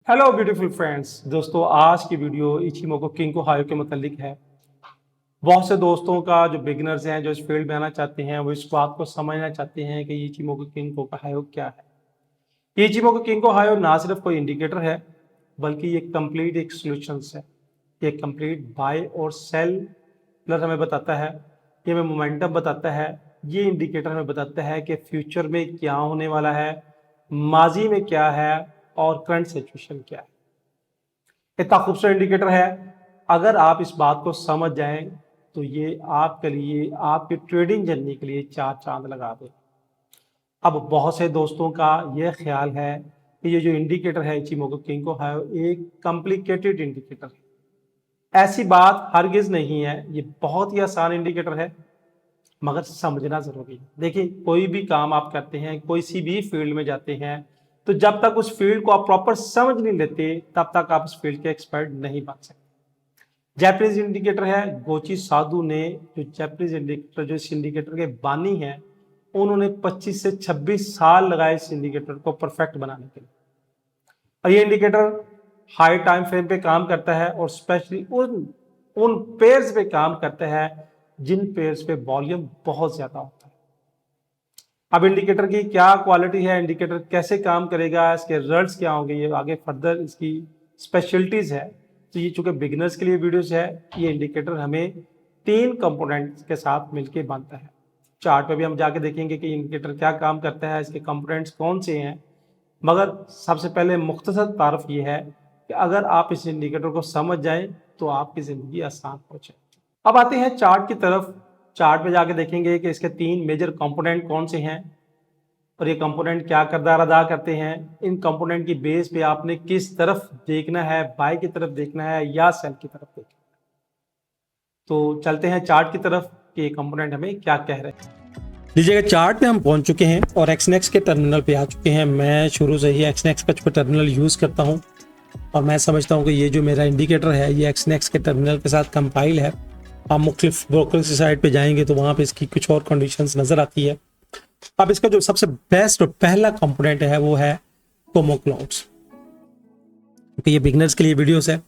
Hello beautiful friends. दोस्तों, आज की वीडियो इचिमोको किंको हायो के मतलब है। बहुत से दोस्तों का जो बिगिनर्स हैं, जो इस फील्ड में आना चाहते हैं, वो इस बात को समझना चाहते हैं कि इचिमोको किंको हायो क्या है। इचिमोको किंको हायो ना सिर्फ कोई इंडिकेटर है, बल्कि ये कंप्लीट एक सॉल्यूशंस है। ये कंप्लीट बाय और सेल प्लस हमें बताता है, ये हमें मोमेंटम बताता है, ये इंडिकेटर हमें बताता है कि फ्यूचर में क्या होने वाला है, माजी में क्या है और करंट सिचुएशन क्या है। इतना खूबसूरत इंडिकेटर है। अगर आप इस बात को समझ जाएं तो ये आपके लिए, आपकी ट्रेडिंग जर्नी के लिए चार चांद लगा दे। अब बहुत से दोस्तों का ये ख्याल है कि ये जो इंडिकेटर है इचिमोको किंको हायो एक कॉम्प्लिकेटेड इंडिकेटर है। ऐसी बात हरगिज नहीं है, ये बहुत ही आसान इंडिकेटर है, मगर समझना जरूरी है। देखिए, कोई भी काम आप करते हैं, कोई सी भी फील्ड में जाते हैं, तो जब तक उस फील्ड को आप प्रॉपर समझ नहीं लेते, तब तक आप उस फील्ड के एक्सपर्ट नहीं बन सकते। जैपनीज इंडिकेटर है, गोची साधु ने जो जैपनीज इंडिकेटर, जो इस इंडिकेटर के बानी हैं, उन्होंने 25 से 26 साल लगाए इस इंडिकेटर को परफेक्ट बनाने के लिए। और ये इंडिकेटर हाई टाइम फ्रेम पे काम करता है और स्पेशली उन पेयर्स पे काम करता है जिन पेयर्स पे वॉल्यूम बहुत ज्यादा होता है। अब इंडिकेटर की क्या क्वालिटी है, इंडिकेटर कैसे काम करेगा, इसके रिजल्ट्स क्या होंगे, ये आगे फर्दर इसकी स्पेशलिटीज है। तो ये चूंकि बिगिनर्स के लिए वीडियोस है, ये इंडिकेटर हमें 3 कंपोनेंट्स के साथ मिलके बनता है। चार्ट पे भी हम जाके देखेंगे कि इंडिकेटर क्या काम करता है, इसके कंपोनेंट्स कौन से हैं, मगर सबसे पहले मुख्तसर तारफ ये है कि अगर आप इस इंडिकेटर को समझ जाएं तो आपकी जिंदगी आसान हो जाए। अब आते हैं चार्ट की तरफ। चार्ट पे जाके देखेंगे कि इसके 3 मेजर कंपोनेंट कौन से हैं और ये कंपोनेंट क्या किरदार अदा करते हैं। इन कंपोनेंट की बेस पे आपने किस तरफ देखना है, बाय की तरफ देखना है या सेल की तरफ देखना है। तो चलते हैं चार्ट की तरफ कि ये कंपोनेंट हमें क्या कह रहे हैं। लीजिएगा, चार्ट पे हम पहुंच चुके हैं और एक्सनेक्स के टर्मिनल पे आ चुके हैं। मैं शुरू से ही एक्सनेक्स का टर्मिनल यूज करता हूं और मैं समझता हूं कि ये जो मेरा इंडिकेटर है ये एक्सनेक्स के टर्मिनल के साथ कंपाइल है। आप मुख्तलिफ ब्रोकर की साइट पे जाएंगे तो वहां पे इसकी कुछ और कंडीशंस नजर आती है। अब इसका जो सबसे बेस्ट और पहला कंपोनेंट है वो है कोमो क्लाउड्स। क्योंकि ये बिगनर्स के लिए वीडियोस है,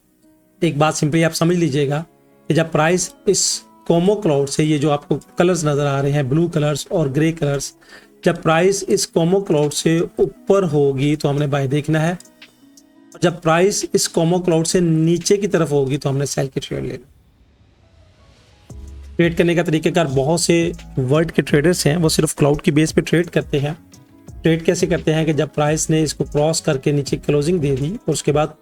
एक बात सिंपली आप समझ लीजिएगा कि जब प्राइस इस कोमो क्लाउड से, ये जो आपको कलर्स नजर आ रहे हैं ब्लू कलर्स और ग्रे कलर्स, जब प्राइस इस कोमो क्लाउड से ऊपर होगी तो हमने बाय देखना है, और जब प्राइस इस कोमो क्लाउड से नीचे की तरफ होगी तो हमने सेल की ट्रेड लेना। ट्रेड करने का तरीकेकार, बहुत से वर्ल्ड के ट्रेडर्स हैं वो सिर्फ क्लाउड की बेस पे ट्रेड करते हैं। ट्रेड कैसे करते हैं कि जब प्राइस ने इसको क्रॉस करके नीचे क्लोजिंग दे दी और उसके बाद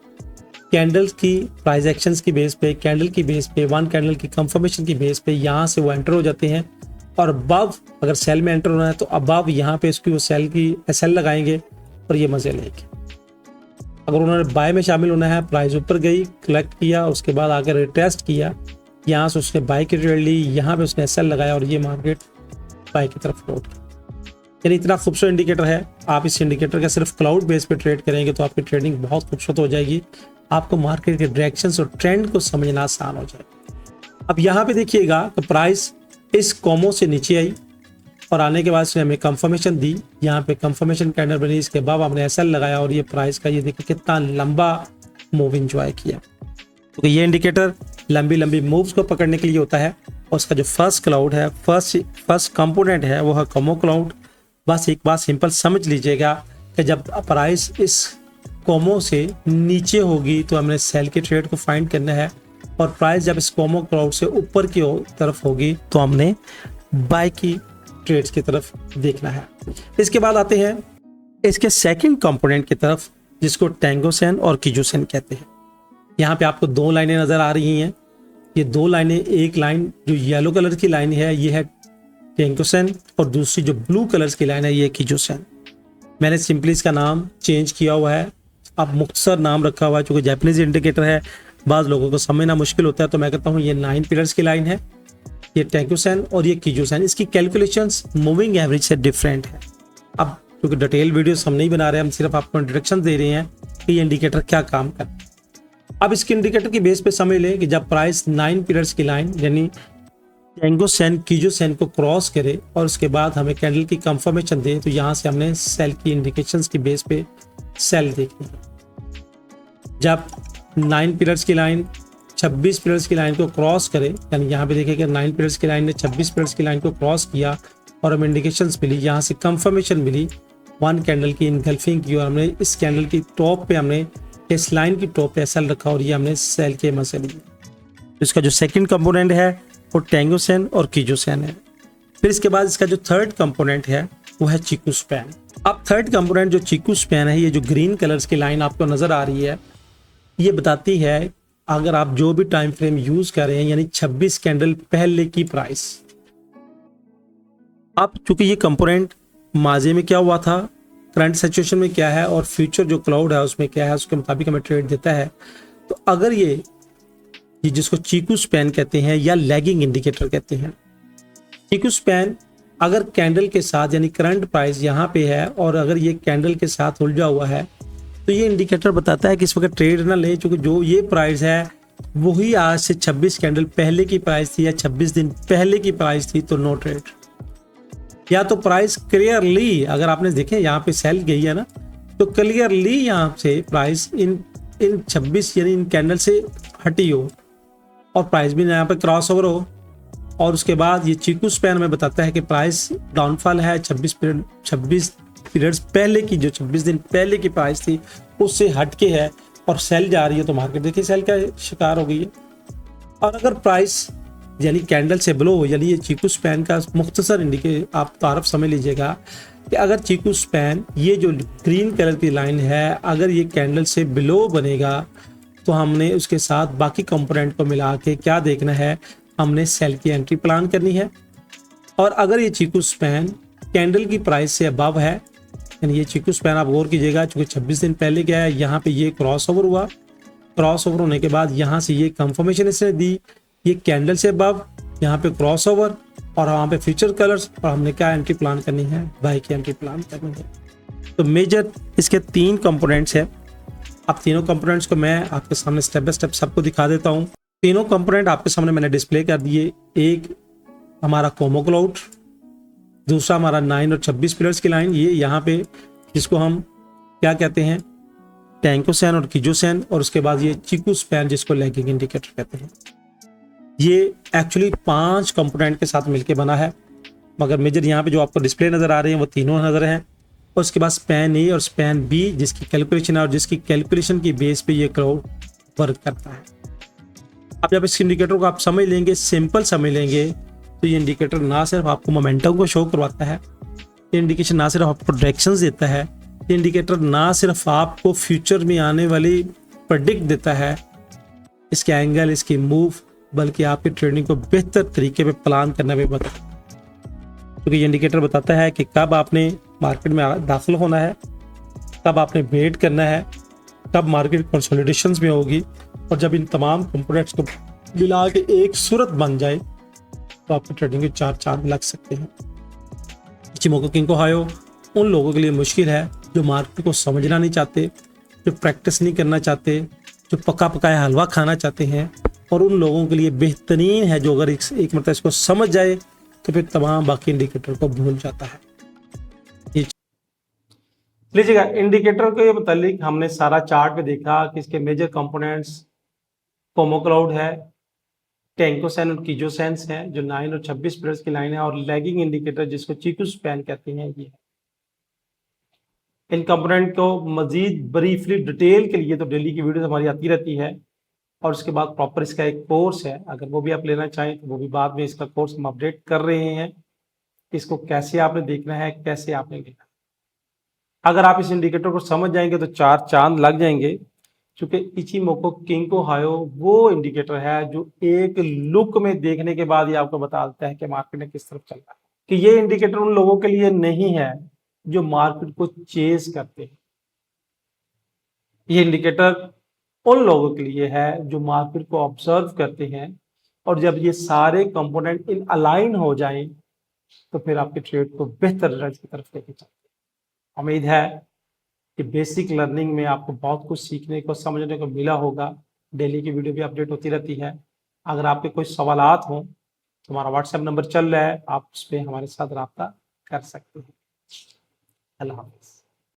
कैंडल्स की प्राइस एक्शंस की बेस पे, कैंडल की बेस पे, वन कैंडल की कंफर्मेशन की बेस पे यहाँ से वो एंटर हो जाते हैं और अबव, अगर सेल में एंटर होना है तो अबव यहाँ पे इसकी वो सेल की एसएल लगाएंगे और ये मजे लेंगे। अगर उन्होंने बाय में शामिल होना है, प्राइस ऊपर गई, कलेक्ट किया, उसके बाद आकर रिटेस्ट किया, यहाँ से उसने बाय की ट्रेड ली, यहाँ पे उसने एसएल लगाया और ये मार्केट बाय की तरफ लौट गई। यानी इतना खूबसूरत इंडिकेटर है। आप इस इंडिकेटर का सिर्फ क्लाउड बेस पे ट्रेड करेंगे तो आपकी ट्रेडिंग बहुत खूबसूरत हो जाएगी। आपको मार्केट के डायरेक्शंस और ट्रेंड को समझना आसान हो जाएगा। अब यहाँ पे देखिएगा कि प्राइस इस कोमो से नीचे आई और आने के बाद उसने हमें कंफर्मेशन दी, यहाँ पे कंफर्मेशन कैंडल बनी, इसके बाद हमने एसएल लगाया और ये प्राइस का ये देखिए कितना लंबा मूव इंजॉय किया। तो ये इंडिकेटर लंबी लंबी मूव्स को पकड़ने के लिए होता है और उसका जो फर्स्ट क्लाउड है, फर्स्ट कंपोनेंट है वो है कोमो क्लाउड। बस एक बात सिंपल समझ लीजिएगा कि जब प्राइस इस कोमो से नीचे होगी तो हमने सेल की ट्रेड को फाइंड करना है और प्राइस जब इस कोमो क्लाउड से ऊपर की तरफ होगी तो हमने बाय की ट्रेड्स की तरफ देखना है। इसके बाद आते हैं इसके सेकंड कंपोनेंट की तरफ, जिसको टैंगो सेन और कीजू-सेन कहते हैं। यहाँ पे आपको 2 लाइनें नजर आ रही हैं। ये 2 लाइनें, एक लाइन जो येलो कलर की लाइन है ये है टैंगो सेन और दूसरी जो ब्लू कलर की लाइन है ये कीजू-सेन। मैंने सिंपली इसका नाम चेंज किया हुआ है, अब मुख्तसर नाम रखा हुआ है। चूंकि जैपनीज इंडिकेटर है, बाज़ लोगों को समझना मुश्किल होता है, तो मैं कहता हूँ ये 9 पिलर्स की लाइन है, ये टैंगो-सेन और ये कीजू-सेन। इसकी कैलकुलेशंस मूविंग एवरेज से डिफरेंट है। अब क्योंकि डिटेल वीडियोस हम नहीं बना रहे, हम सिर्फ आपको इंट्रोडक्शन दे रहे हैं कि ये इंडिकेटर क्या काम करता है। अब इसके इंडिकेटर की बेस पे समझ लें कि जब प्राइस 9 पिलर्स की लाइन यानी टैंगो-सेन कीजू-सेन को क्रॉस करे और उसके बाद हमें कैंडल की कंफर्मेशन दे, तो यहाँ से हमने सेल की इंडिकेशंस की बेस पे सेल देखनी है। जब 9 पिलर्स की लाइन 26 पिलर्स की लाइन को क्रॉस करे, यानी यहाँ पे देखिए कि 9 पिलर्स की लाइन ने 26 पिलर्स की लाइन को क्रॉस किया और हमें इंडिकेशंस मिली, यहाँ से कंफर्मेशन मिली 1 कैंडल की इनगल्फिंग की, और हमने इस कैंडल की टॉप पे हमने इस लाइन की टॉप पे एसएल रखा और ये हमने सेल के एमए से लिया। इसका जो सेकंड कंपोनेंट है वो टेंगो सेन और कीजो सेन है। फिर इसके बाद इसका जो थर्ड कंपोनेंट है वो है चीकू स्पैन। अब थर्ड कंपोनेंट जो चीकू स्पैन है, ये जो ग्रीन कलर्स की लाइन आपको नजर आ रही है, ये बताती है अगर आप जो भी टाइम फ्रेम यूज कर रहे हैं, यानी 26 कैंडल पहले की प्राइस। अब चूंकि ये कंपोनेंट माजे में क्या हुआ था, करंट सिचुएशन में क्या है और फ्यूचर जो क्लाउड है उसमें क्या है, उसके मुताबिक हमें ट्रेड देता है। तो अगर ये जिसको चीकू स्पैन कहते हैं या लैगिंग इंडिकेटर कहते हैं, चीकू स्पैन अगर कैंडल के साथ यानी करंट प्राइस यहाँ पे है और अगर ये कैंडल के साथ उलझा हुआ है, तो ये इंडिकेटर बताता है कि इस वक्त ट्रेड ना ले, क्योंकि जो ये प्राइस है वही आज से 26 कैंडल पहले की प्राइस थी या 26 दिन पहले की प्राइस थी, तो नो ट्रेड। या तो प्राइस क्लियरली, अगर आपने देखे यहाँ पे सेल गई है ना, तो क्लियरली यहाँ से प्राइस इन 26 यानी इन कैंडल से हटी हो और प्राइस भी यहाँ पे क्रॉस ओवर हो, और उसके बाद ये चीकू स्पैन में बताता है कि प्राइस डाउनफॉल है 26 पीरियड्स पहले की, जो 26 दिन पहले की प्राइस थी उससे हटके है और सेल जा रही है, तो मार्केट देखिए सेल का शिकार हो गई है। और अगर प्राइस यानी कैंडल से बिलो हो, यानी ये चीकू स्पैन का मुख्तसर इंडिकेटर आप तारफ समझ लीजिएगा कि अगर चीकू स्पैन ये जो ग्रीन कलर की लाइन है अगर ये कैंडल से बिलो बनेगा, तो हमने उसके साथ बाकी कंपोनेंट को मिला के क्या देखना है, हमने सेल की एंट्री प्लान करनी है। और अगर ये चीकू स्पैन कैंडल की प्राइस से अबव है, यानी ये चीकू स्पैन आप गौर कीजिएगा, चूंकि 26 दिन पहले क्या है, यहाँ पे ये क्रॉस ओवर हुआ, क्रॉस ओवर होने के बाद यहाँ से ये कंफर्मेशन इसने दी, ये कैंडल से अबव, यहाँ पे क्रॉस ओवर और वहाँ पे फ्यूचर कलर्स, और हमने क्या एंट्री प्लान करनी है, बाई की एंट्री प्लान करनी है। तो मेजर इसके 3 कंपोनेंट्स है। अब तीनों कंपोनेंट्स को मैं आपके सामने स्टेप बाय स्टेप सबको दिखा देता हूँ। तीनों कंपोनेंट आपके सामने मैंने डिस्प्ले कर दिए। एक हमारा कोमो क्लाउड, दूसरा हमारा 9 और 26 पिलर्स की लाइन, ये यहाँ पे जिसको हम क्या कहते हैं, टेंको सेन और कीजो सेन, और उसके बाद ये चीकू स्पैन जिसको लैगिंग इंडिकेटर कहते हैं। ये एक्चुअली 5 कंपोनेंट के साथ मिलके बना है, मगर मेजर यहाँ पे जो आपको डिस्प्ले नजर आ रहे हैं वो तीनों नजर हैं। और उसके बाद स्पैन ए और स्पैन बी जिसकी कैलकुलेशन है और जिसकी कैलकुलेशन की बेस पे ये क्लाउड वर्क करता है। अब जब इस इंडिकेटर को आप समझ लेंगे, सिंपल समझ लेंगे, तो ये इंडिकेटर ना सिर्फ आपको मोमेंटम को शो करवाता है, ये इंडिकेशन ना सिर्फ आपको डायरेक्शंस देता है, ये इंडिकेटर ना सिर्फ आपको फ्यूचर में आने वाली प्रेडिक्ट देता है, इसके एंगल, इसकी मूव, बल्कि आपकी ट्रेडिंग को बेहतर तरीके पे प्लान करना भी बताता है। क्योंकि ये इंडिकेटर बताता है कि कब आपने मार्केट में दाखिल होना है, कब आपने वेट करना है, कब मार्केट कंसोलिडेशंस में होगी, और जब इन तमाम कंपोनेंट्स को मिला के एक सूरत बन जाए तो आपकी ट्रेडिंग के 4 चांद लग सकते हैं। इचिमोको किंको हायो उन लोगों के लिए मुश्किल है जो मार्केट को समझना नहीं चाहते, जो प्रैक्टिस नहीं करना चाहते, जो पका पकाया हलवा खाना चाहते हैं, और उन लोगों के लिए बेहतरीन है जो अगर एक मतलब इसको समझ जाए तो फिर तमाम बाकी इंडिकेटर को भूल जाता है। लीजिएगा इंडिकेटर के मुतालिक हमने सारा चार्ट पे देखा कि इसके मेजर कंपोनेंट्स कोमो क्लाउड है, टेंको सेन और कीजो सेंस है जो 9 और 26 पिलर्स की लाइन है, और लैगिंग इंडिकेटर जिसको चीकू स्पैन कहते हैं ये। इन कंपोनेंट को मजीद ब्रीफली डिटेल के लिए तो डेली की वीडियो हमारी आती रहती है, और उसके बाद प्रॉपर इसका एक कोर्स है, अगर वो भी आप लेना चाहें तो वो भी बाद में इसका कोर्स हम अपडेट कर रहे हैं, इसको कैसे आपने देखना है, कैसे आपने लेना है। अगर आप इस इंडिकेटर को समझ जाएंगे तो 4 चांद लग जाएंगे, क्योंकि इचिमोको किंको हायो वो इंडिकेटर है जो एक लुक में देखने के बाद ही आपको बता देता है कि मार्केट में किस तरफ चल रहा है। कि ये इंडिकेटर उन लोगों के लिए नहीं है जो मार्केट को चेस करते हैं, ये इंडिकेटर उन लोगों के लिए है जो मार्केट को ऑब्जर्व करते हैं, और जब ये सारे कंपोनेंट इन अलाइन हो जाएं तो फिर आपके ट्रेड को बेहतर रिजल्ट की तरफ लेके चलते हैं। उम्मीद है कि बेसिक लर्निंग में आपको बहुत कुछ सीखने को, समझने को मिला होगा। डेली की वीडियो भी अपडेट होती रहती है। अगर आपके कोई सवालात हों तो हमारा व्हाट्सएप नंबर चल रहा है, आप उस पर हमारे साथ रब्ता कर सकते हैं। अल्लाह हाफ़िज़।